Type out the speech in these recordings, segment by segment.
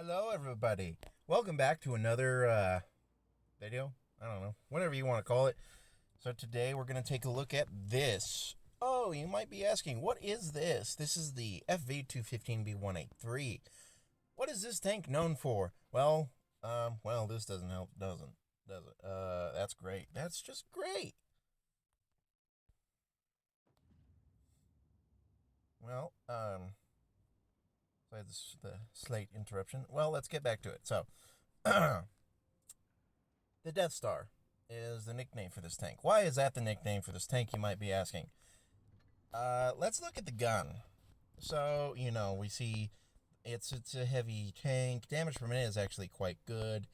Hello, everybody. Welcome back to another video. I don't know, whatever you want to call it. So today we're going to take a look at this. Oh, you might be asking, what is this? This is the Fv215b-183. What is this tank known for? Well, this doesn't help, does it? That's great. That's just great. Well, besides the slight interruption. Well, let's get back to it. So, the Death Star is the nickname for this tank. Why is that the nickname for this tank, you might be asking? Let's look at the gun. So, we see it's a heavy tank. Damage per minute is actually quite good.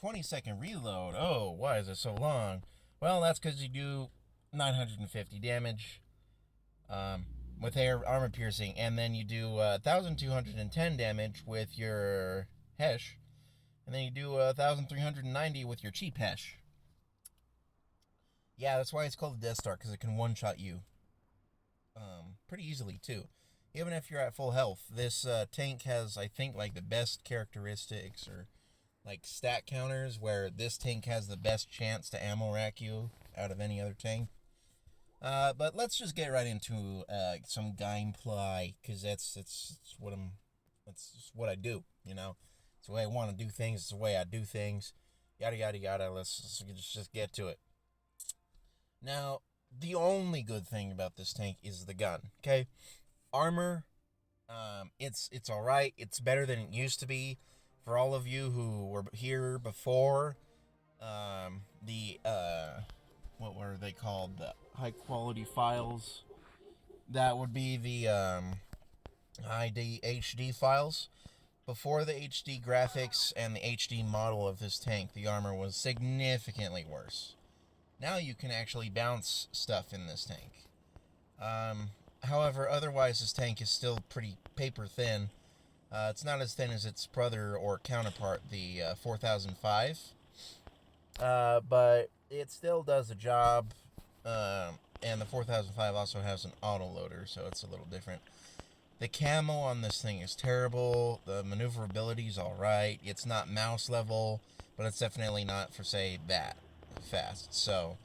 20-second reload. Oh, why is it so long? Well, that's because you do 950 damage with armor piercing, and then you do 1,210 damage with your Hesh, and then you do 1,390 with your cheap Hesh. Yeah, that's why it's called the Death Star, because it can one-shot you pretty easily, too. Even if you're at full health, this tank has, I think, like the best characteristics or like stat counters where this tank has the best chance to ammo rack you out of any other tank. But let's just get right into some gameplay, because that's what I do. It's the way I want to do things. It's the way I do things. Yada yada yada. Let's just get to it. Now, the only good thing about this tank is the gun. Okay, armor. It's all right. It's better than it used to be. For all of you who were here before, the what were they called? The high quality files. That would be the HD files. Before the HD graphics and the HD model of this tank, the armor was significantly worse. Now you can actually bounce stuff in this tank. However, otherwise this tank is still pretty paper thin. It's not as thin as its brother or counterpart, the 4005. But it still does the job. And the 4005 also has an autoloader, so it's a little different. The camo on this thing is terrible. The maneuverability is alright. It's not mouse level, but it's definitely not, for say, that fast. So,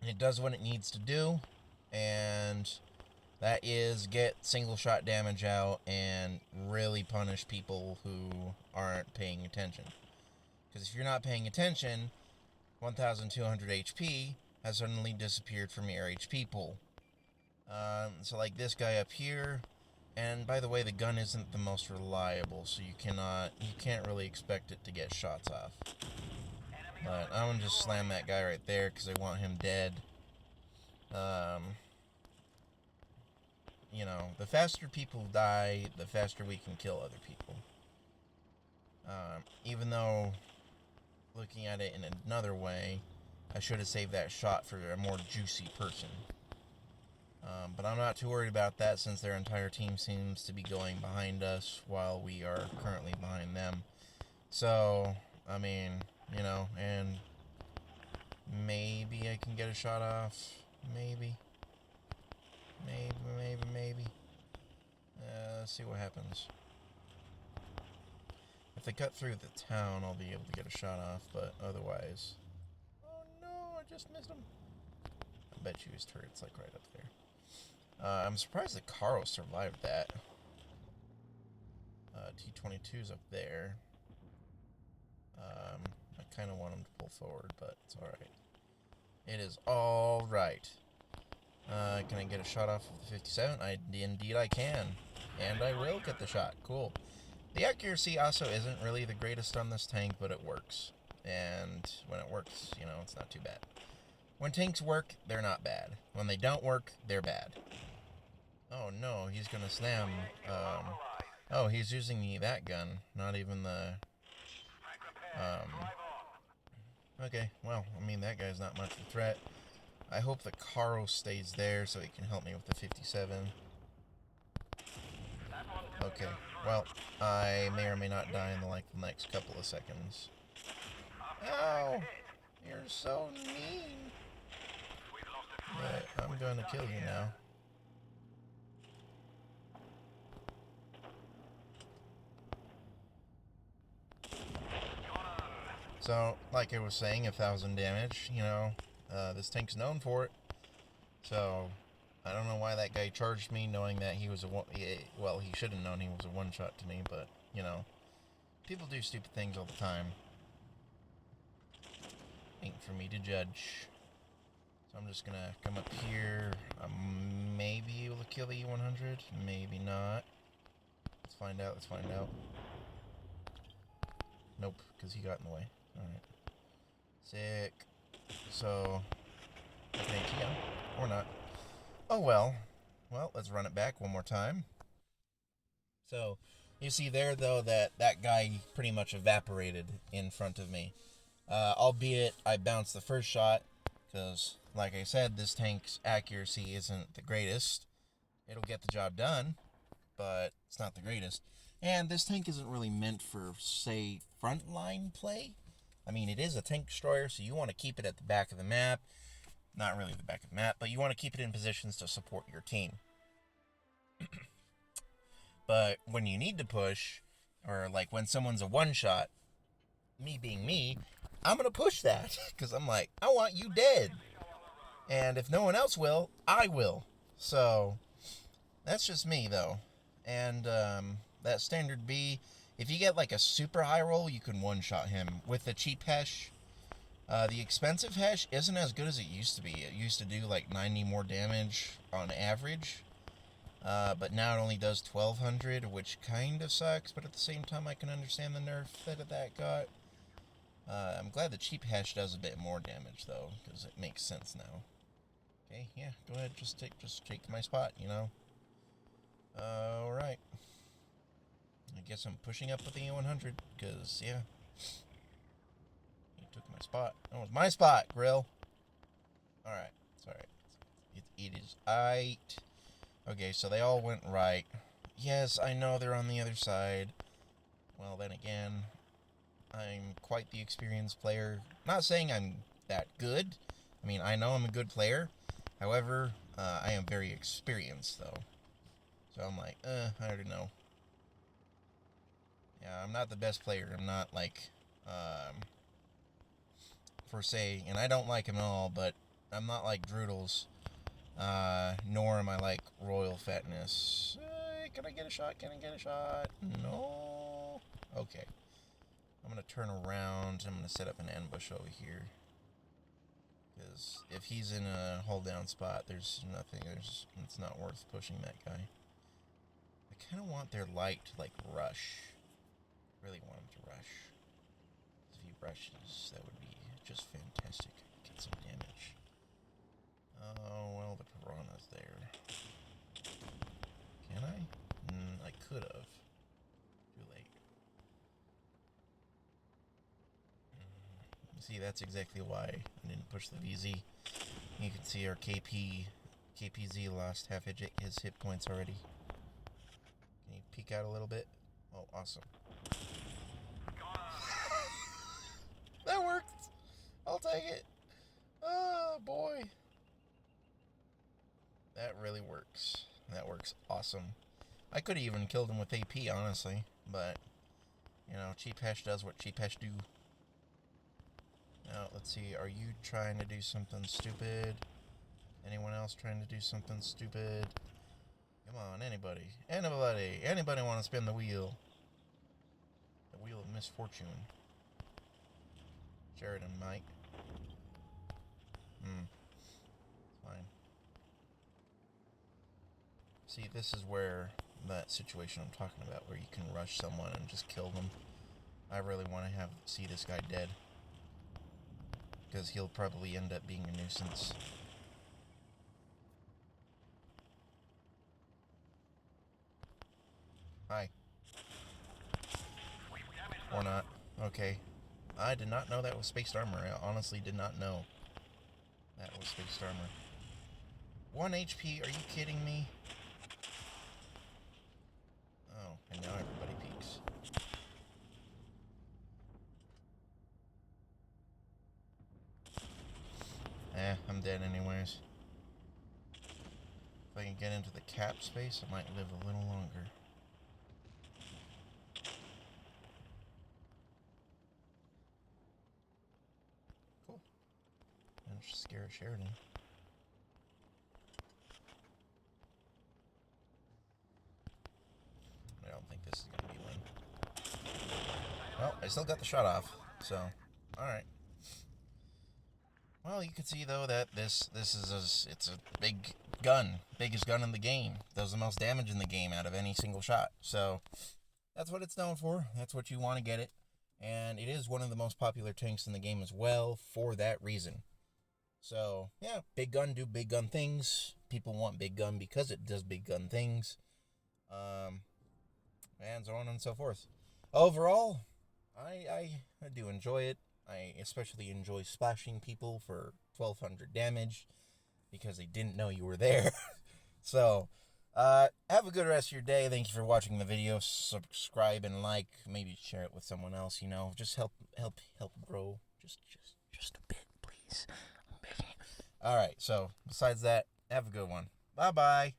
it does what it needs to do, and that is get single shot damage out and really punish people who aren't paying attention. Because if you're not paying attention, 1,200 HP has suddenly disappeared from your HP pool. So like this guy up here, and by the way, the gun isn't the most reliable, so you can't really expect it to get shots off. But I'm gonna just slam that guy right there because I want him dead. The faster people die, the faster we can kill other people. Even though, looking at it in another way, I should have saved that shot for a more juicy person. But I'm not too worried about that, since their entire team seems to be going behind us while we are currently behind them. So, I mean, and maybe I can get a shot off. Maybe. Let's see what happens. If they cut through the town, I'll be able to get a shot off, but otherwise... Oh no, I just missed him. I bet you his turret's like right up there. I'm surprised that Caro survived that. T-22's up there. I kind of want him to pull forward, but it's alright. It is alright. Can I get a shot off of the 57? Indeed I can. And I will get the shot. Cool. The accuracy also isn't really the greatest on this tank, but it works. And when it works, it's not too bad. When tanks work, they're not bad. When they don't work, they're bad. Oh no, he's gonna slam. Oh, he's using that gun, not even the... Okay, well, I mean, that guy's not much of a threat. I hope the Caro stays there so he can help me with the 57. Okay, well, I may or may not die in the next couple of seconds. Ow! You're so mean! But I'm gonna kill you now. So, like I was saying, 1,000 damage, you know, this tank's known for it. So, I don't know why that guy charged me knowing that he was a one... Well, he should have known he was a one-shot to me, but, you know, people do stupid things all the time. Ain't for me to judge. So I'm just gonna come up here. I may be able to kill the E100, maybe not. Let's find out, let's find out. Nope, because he got in the way. Alright. Sick. So, an ATM. Or not. Oh well. Well, let's run it back one more time. So, you see there, though, that that guy pretty much evaporated in front of me. Albeit, I bounced the first shot, because, like I said, this tank's accuracy isn't the greatest. It'll get the job done, but it's not the greatest. And this tank isn't really meant for, say, frontline play. I mean, it is a tank destroyer, so you want to keep it at the back of the map. Not really the back of the map, but you want to keep it in positions to support your team. But when you need to push, or like when someone's a one-shot, me being me, I'm going to push that. Because I'm like, I want you dead. And if no one else will, I will. So, that's just me, though. And that standard B, if you get like a super high roll, you can one-shot him. With the cheap Hesh, the expensive Hesh isn't as good as it used to be. It used to do like 90 more damage on average. But now it only does 1,200, which kind of sucks, but at the same time I can understand the nerf that got. I'm glad the cheap Hesh does a bit more damage, though, because it makes sense now. Okay, yeah, go ahead, just take my spot, you know. Alright. I guess I'm pushing up with the E100, because, yeah. You took my spot. That was my spot, Grill. Alright, it's alright. It is aight. Okay, so they all went right. Yes, I know they're on the other side. Well, then again, I'm quite the experienced player. Not saying I'm that good. I mean, I know I'm a good player. However, I am very experienced, though. So I'm like, I already know. Yeah, I'm not the best player. I'm not like, for say, and I don't like him at all, but I'm not like Droodles. Nor am I like Royal Fatness. Can I get a shot? Can I get a shot? No. Okay. I'm going to turn around. I'm going to set up an ambush over here. Because if he's in a hold down spot, there's nothing. It's not worth pushing that guy. I kind of want their light to like rush. Really want him to rush. If he rushes, that would be just fantastic. Get some damage. Oh, well, the piranha's there. Can I? I could have. Too late. See, that's exactly why I didn't push the VZ. You can see our KPZ lost half his hit points already. Can you peek out a little bit? Oh, awesome. That worked! I'll take it. Oh, boy. That really works. That works awesome. I could have even killed him with AP, honestly. But, you know, Cheap Hesh does what Cheap Hesh do. Now, let's see. Are you trying to do something stupid? Anyone else trying to do something stupid? Come on, anybody. Anybody. Anybody want to spin the wheel? The wheel of misfortune. Sheridan might. Fine. See, this is where that situation I'm talking about, where you can rush someone and just kill them. I really want to see this guy dead. Because he'll probably end up being a nuisance. Hi. Or not. Okay. I did not know that was spaced armor. I honestly did not know that was spaced armor. 1 HP, are you kidding me? Oh, and now everybody peeks. I'm dead anyways. If I can get into the cap space, I might live a little longer. Scare Sheridan. I don't think this is going to be one. Well, I still got the shot off, so, alright. Well, you can see, though, that it's a big gun. Biggest gun in the game. Does the most damage in the game out of any single shot. So, that's what it's known for. That's what you want to get it. And it is one of the most popular tanks in the game as well, for that reason. So, yeah, big gun, do big gun things. People want big gun because it does big gun things. And so on and so forth. Overall, I do enjoy it. I especially enjoy splashing people for 1200 damage because they didn't know you were there. So, have a good rest of your day. Thank you for watching the video. Subscribe and like. Maybe share it with someone else, you know. Just help grow. Just a bit, please. I'm begging you. Alright, so, besides that, have a good one. Bye-bye.